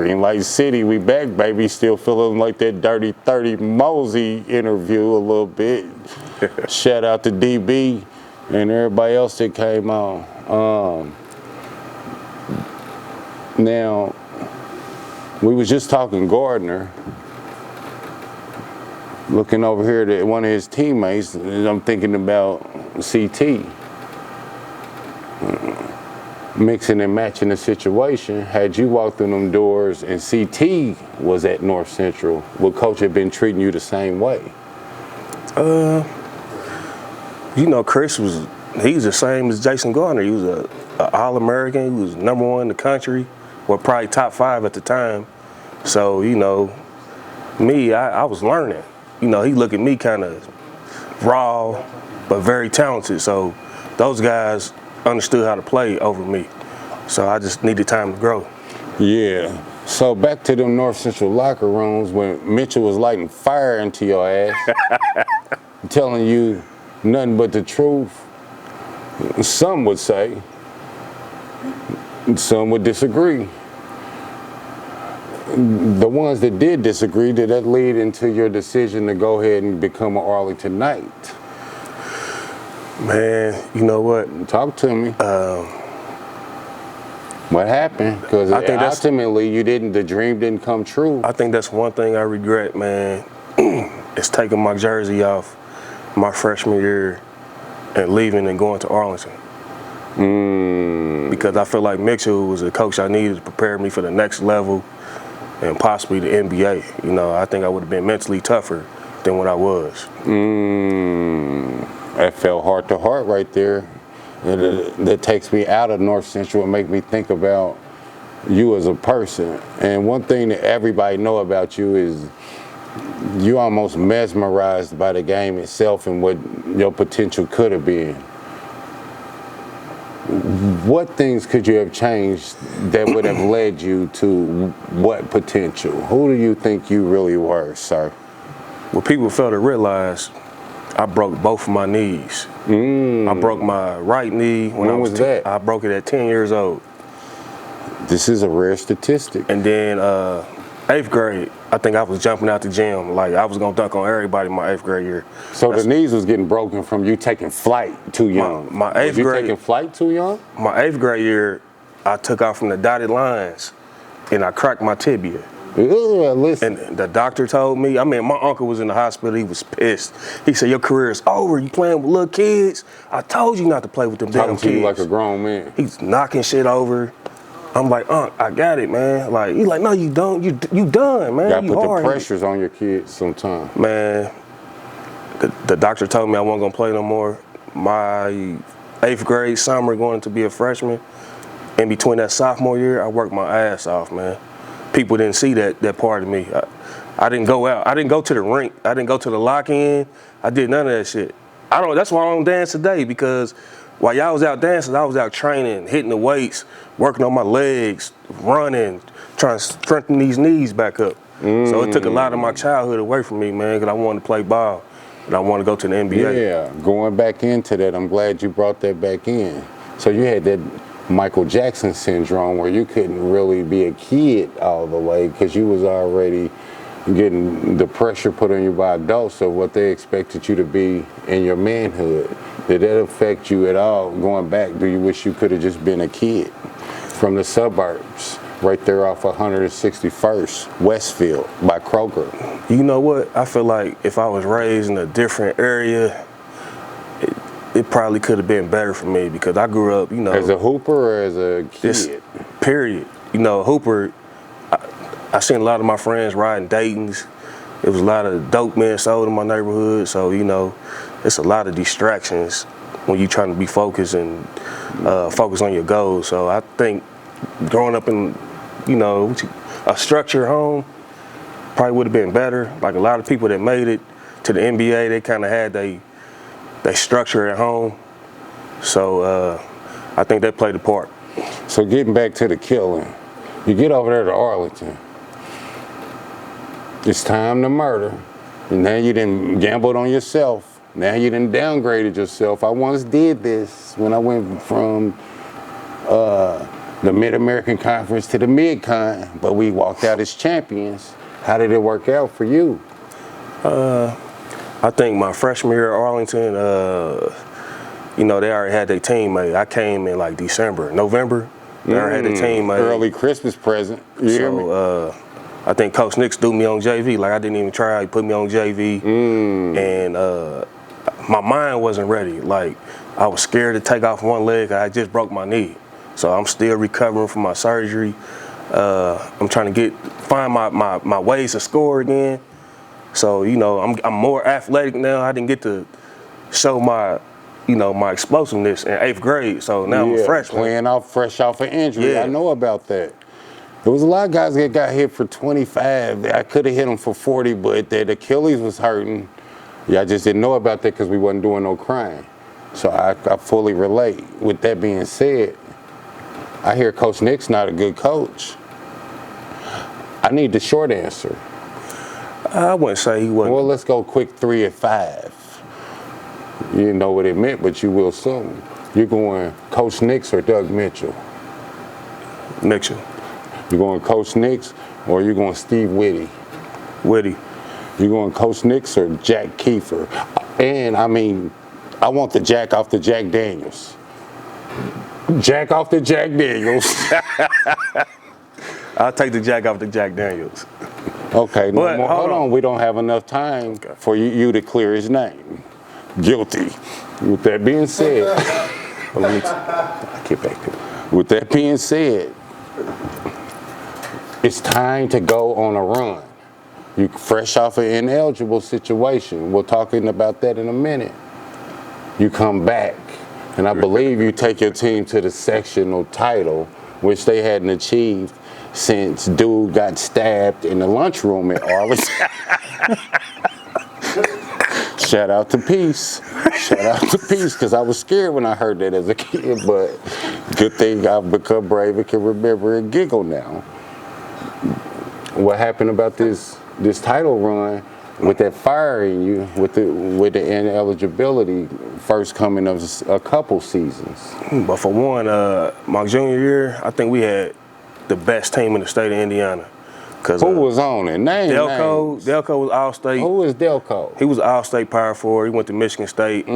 Green Light City, we back, baby. Still feeling like that Dirty 30 Mosey interview a little bit. Shout out to DB and everybody else that came on. Now, we was just talking Gardner. Looking over here at one of his teammates, and I'm thinking about CT. Mixing and matching the situation. Had you walked through them doors and CT was at North Central, would coach have been treating you the same way? You know, Chris he's the same as Jason Gardner. He was a All-American. He was #1 in the country, or probably top 5 at the time. So, you know, me, I was learning. You know, he looked at me kind of raw, but very talented. So those guys understood how to play over me. So I just needed time to grow. Yeah. So back to them North Central locker rooms when Mitchell was lighting fire into your ass, telling you nothing but the truth. Some would say, some would disagree. The ones that did disagree, did that lead into your decision to go ahead and become an Arlington Knight? Man, you know what? Talk to me. What happened? Because ultimately, the dream didn't come true. I think that's one thing I regret, man. It's taking my jersey off my freshman year and leaving and going to Arlington. Because I feel like Mitchell was a coach I needed to prepare me for the next level and possibly the NBA. You know, I think I would have been mentally tougher than what I was. That felt heart to heart right there. That takes me out of North Central and make me think about you as a person. And one thing that everybody know about you is you almost mesmerized by the game itself and what your potential could have been. What things could you have changed that would have led you to what potential? Who do you think you really were, sir? Well, people fail to realize I broke both of my knees. I broke my right knee when was that? I broke it at 10 years old. This is a rare statistic. And then 8th grade, I think I was jumping out the gym. Like, I was going to dunk on everybody in my 8th grade year. So the knees was getting broken from you taking flight too young. My 8th grade. You taking flight too young? My 8th grade year, I took off from the dotted lines, and I cracked my tibia. Listen. And the doctor told me, I mean, my uncle was in the hospital. He was pissed. He said, your career is over. You playing with little kids. I told you not to play with them damn kids. Talking to you like a grown man. He's knocking shit over. I'm like, I got it, man. Like, he's like, no, you don't. You done, man. You gotta put the pressures on your kids sometimes. Man, the doctor told me I wasn't gonna play no more. My 8th grade summer going to be a freshman. In between that sophomore year, I worked my ass off, man. People didn't see that part of me. I didn't go out. I didn't go to the rink. I didn't go to the lock-in. I did none of that shit. That's why I don't dance today, because while y'all was out dancing, I was out training, hitting the weights, working on my legs, running, trying to strengthen these knees back up. So it took a lot of my childhood away from me, man, because I wanted to play ball and I wanted to go to the NBA. Yeah, going back into that, I'm glad you brought that back in. So you had that Michael Jackson syndrome where you couldn't really be a kid all the way because you was already getting the pressure put on you by adults of what they expected you to be in your manhood. Did that affect you at all going back? Do you wish you could have just been a kid from the suburbs right there off 161st Westfield by Kroger? You know what? I feel like if I was raised in a different area, it probably could have been better for me, because I grew up, you know. As a hooper or as a kid? Period. You know, hooper, I seen a lot of my friends riding Daytons. There was a lot of dope men sold in my neighborhood. So, you know, it's a lot of distractions when you're trying to be focused and focus on your goals. So I think growing up in, you know, a structured home probably would have been better. Like a lot of people that made it to the NBA, they kind of had they structure at home. So I think that played a part. So getting back to the killing, you get over there to Arlington. It's time to murder. And now you done gambled on yourself. Now you done downgraded yourself. I once did this when I went from the Mid-American Conference to the Mid-Con, but we walked out as champions. How did it work out for you? I think my freshman year at Arlington, you know, they already had their team made. I came in like December, November. They already had the team made. Early Christmas present. You hear me? So I think Coach Nix threw me on JV. Like I didn't even try. He put me on JV, and my mind wasn't ready. Like I was scared to take off one leg. I just broke my knee, so I'm still recovering from my surgery. I'm trying to find my ways to score again. So you know, I'm more athletic now. I didn't get to show my explosiveness in 8th grade. So now I'm a freshman. Playing fresh off an injury. Yeah. I know about that. There was a lot of guys that got hit for 25. I could have hit them for 40, but the Achilles was hurting. Yeah, I just didn't know about that because we wasn't doing no crying. So I fully relate. With that being said, I hear Coach Nix not a good coach. I need the short answer. I wouldn't say he wasn't. Well, let's go quick 3 or 5. You didn't know what it meant, but you will soon. You're going Coach Nix or Doug Mitchell? Mitchell. You're going Coach Nix or you're going Steve Whitty? Whitty. You're going Coach Nix or Jack Kiefer? And I mean, I want the Jack off the Jack Daniels. Jack off the Jack Daniels. I'll take the Jack off the Jack Daniels. Okay, But, hold on. We don't have enough time for you to clear his name. Guilty. With that being said, I get back to it. With that being said, it's time to go on a run. You fresh off an ineligible situation. We're talking about that in a minute. You come back, and I believe you take your team to the sectional title, which they hadn't achieved since dude got stabbed in the lunchroom at Arlington. Shout out to Peace. Shout out to Peace, because I was scared when I heard that as a kid, but good thing I've become brave and can remember and giggle now. What happened about this title run with that fire in you, with the ineligibility first coming of a couple seasons? But for one, my junior year, I think we had the best team in the state of Indiana. Who was on it? Names. Delco was All-State. Who was Delco? He was All-State Power Forward. He went to Michigan State,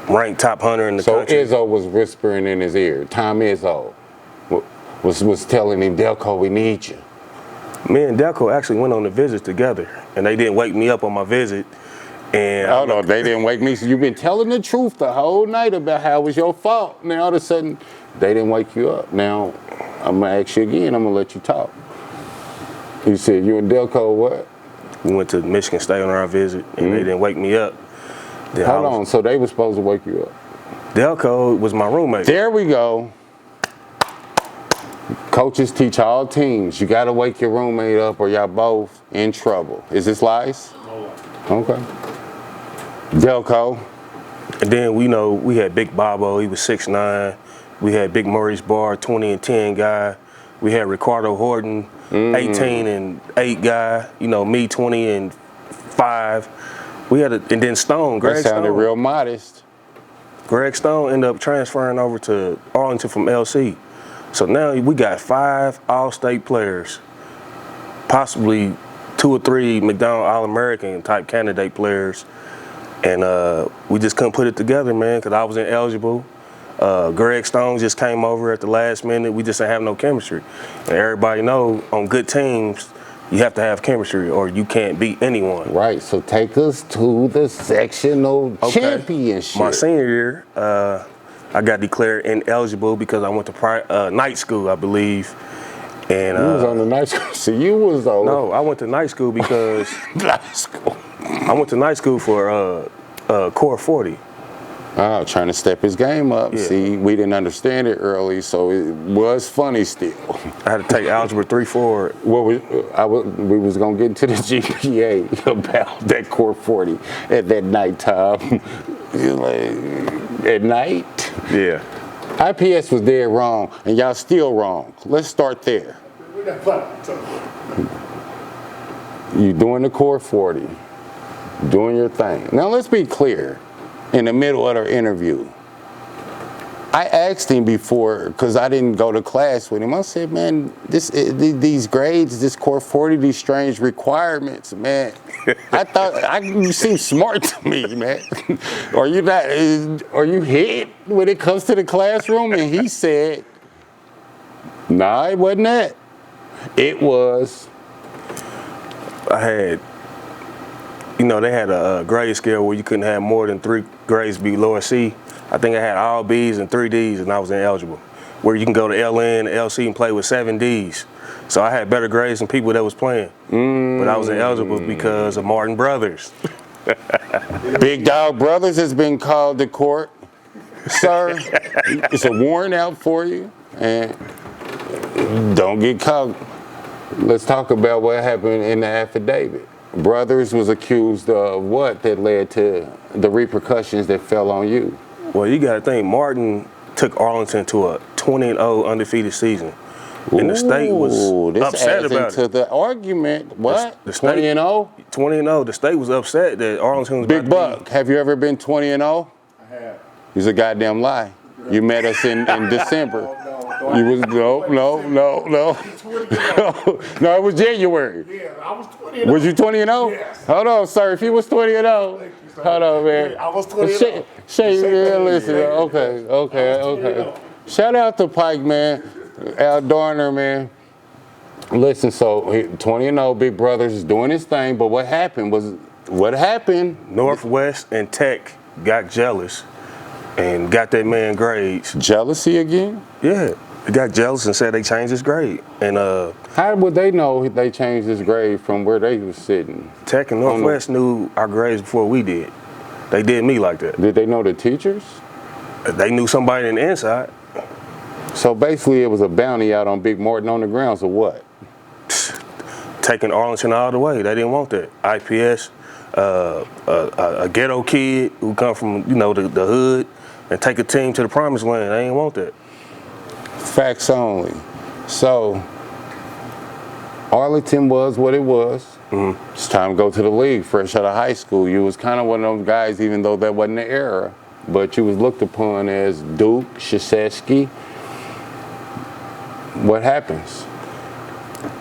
ranked top 100 in the country. So Izzo was whispering in his ear. Tom Izzo was telling him, Delco, we need you. Me and Delco actually went on a visit together, and they didn't wake me up on my visit. And no, they didn't wake me. So you've been telling the truth the whole night about how it was your fault. Now all of a sudden, they didn't wake you up. Now I'm gonna ask you again. I'm gonna let you talk. You said you and Delco what? We went to Michigan State on our visit, and they didn't wake me up. Then Hold on. So they were supposed to wake you up. Delco was my roommate. There we go. Coaches teach all teams. You got to wake your roommate up or y'all both in trouble. Is this lies? No. Okay. Delco. And then we had Big Bobo. He was 6'9". We had Big Maurice Barr, 20 and 10 guy. We had Ricardo Horton, 18 and 8 guy. Me, 20 and 5. And then Stone, Greg Stone. That sounded real modest. Greg Stone ended up transferring over to Arlington from LC. So now we got 5 All-State players, possibly 2 or 3 McDonald All-American type candidate players. And we just couldn't put it together, man, because I was ineligible. Greg Stone just came over at the last minute. We just didn't have no chemistry. And everybody know on good teams, you have to have chemistry or you can't beat anyone. Right, so take us to the sectional championship. My senior year, I got declared ineligible because I went to night school, I believe. And you was on the night school, so you was on. No, I went to night school because night school. I went to night school for Core 40. Trying to step his game up. Yeah. See, we didn't understand it early, so it was funny still. I had to take Algebra 3 for it. Well, we was going to get into the GPA about that Core 40 at that nighttime. At night? Yeah. IPS was dead wrong, and y'all still wrong. Let's start there. You doing the Core 40, doing your thing. Now let's be clear. In the middle of our interview, I asked him before, because I didn't go to class with him. I said, man, these grades, this core 40, these strange requirements, man. I thought you seem smart to me, man. Are you hit when it comes to the classroom? And he said, nah, it wasn't that. It was. I had, they had a grade scale where you couldn't have more than 3 grades below a C. I think I had all B's and 3 D's, and I was ineligible. Where you can go to LN, LC, and play with 7 D's. So I had better grades than people that was playing. But I was ineligible because of Martin Brothers. Big Dog Brothers has been called to court, sir. It's a warrant out for you, and don't get caught. Let's talk about what happened in the affidavit. Brothers was accused of what that led to the repercussions that fell on you? Well, you got to think, Martin took Arlington to a 20-0 undefeated season. And the state was upset about it. Into the argument, what? 20-0? 20-0. The state was upset that Arlington was Big Buck, have you ever been 20-0? I have. It's a goddamn lie. You met us in December. You was no. No, it was January. Yeah, I was 20-0. Was you 20-0? Yes. Hold on, sir. If you was 20-0, hold on, man. I was 20-0. Listen. Okay. Shout out to Pike, man. Al Darner, man. Listen, so 20-0, Big Brothers is doing his thing, but what happened? Northwest and Tech got jealous and got that man grades. Jealousy again? Yeah, they got jealous and said they changed his grade. And how would they know they changed his grade from where they was sitting? Tech and Northwest knew our grades before we did. They did me like that. Did they know the teachers? They knew somebody in the inside. So basically it was a bounty out on Big Morton on the grounds of what? Taking Arlington all the way. They didn't want that. IPS, a ghetto kid who come from, the hood and take a team to the promised land. They didn't want that. Facts only. So Arlington was what it was. Mm-hmm. It's time to go to the league. Fresh out of high school, you was kind of one of those guys, even though that wasn't the era, but you was looked upon as Duke, Krzyzewski. What happens?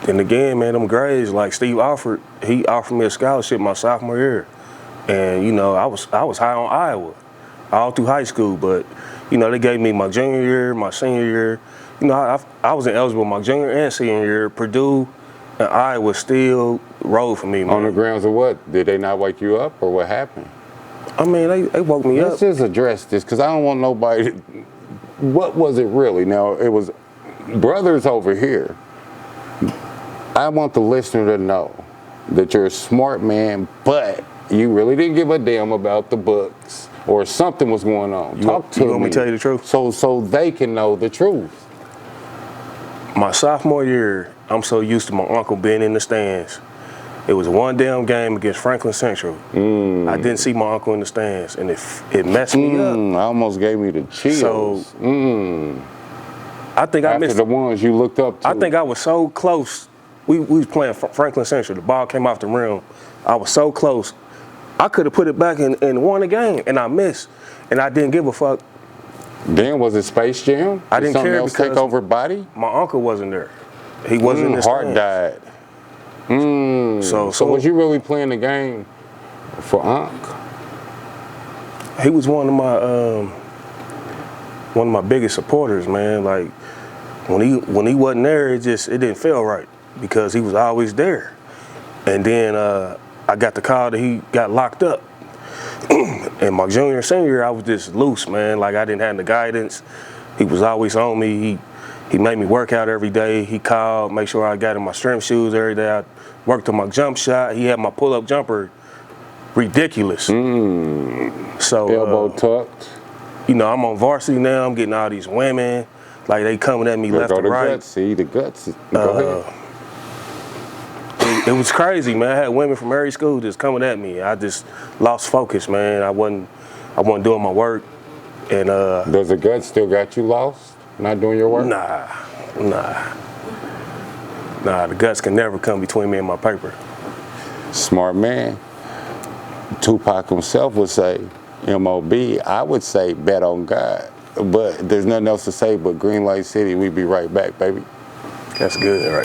And again, man, them grades, like Steve Alford, he offered me a scholarship my sophomore year. And, I was high on Iowa all through high school, but, they gave me my junior year, my senior year. I was ineligible my junior and senior year. Purdue and Iowa still rolled for me, man. On the grounds of what? Did they not wake you up, or what happened? I mean, they woke me up. Let's just address this, because I don't want nobody. What was it really? Now, it was brothers over here. I want the listener to know that you're a smart man, but you really didn't give a damn about the books, or something was going on. Talk to me. You want me to tell you the truth? So they can know the truth. My sophomore year, I'm so used to my uncle being in the stands. It was one damn game against Franklin Central. I didn't see my uncle in the stands, and it messed me up. I almost gave me the chills. So, I think I missed the ones you looked up to. I think I was so close. We was playing Franklin Central. The ball came off the rim. I was so close. I could have put it back and won the game, and I missed. And I didn't give a fuck. Then was it Space Jam? I didn't care because take over body? My uncle wasn't there. He wasn't in the heart stands. Died. So was you really playing the game for Unc? He was one of my biggest supporters, man. Like when he wasn't there, it didn't feel right because he was always there. And then I got the call that he got locked up. And my junior and senior year, I was just loose, man. Like I didn't have the guidance. He was always on me. He made me work out every day. He called, make sure I got in my strength shoes every day. I worked on my jump shot. He had my pull-up jumper ridiculous. So elbow tucked. I'm on varsity now. I'm getting all these women. Like they coming at me left and right. Guts. See the guts. Go ahead. It was crazy, man. I had women from every school just coming at me. I just lost focus, man. I wasn't doing my work. And does the guts still got you lost? Not doing your work? Nah. The guts can never come between me and my paper. Smart man. Tupac himself would say, MOB, I would say bet on God. But there's nothing else to say but Green Light City. We be right back, baby. That's good, right?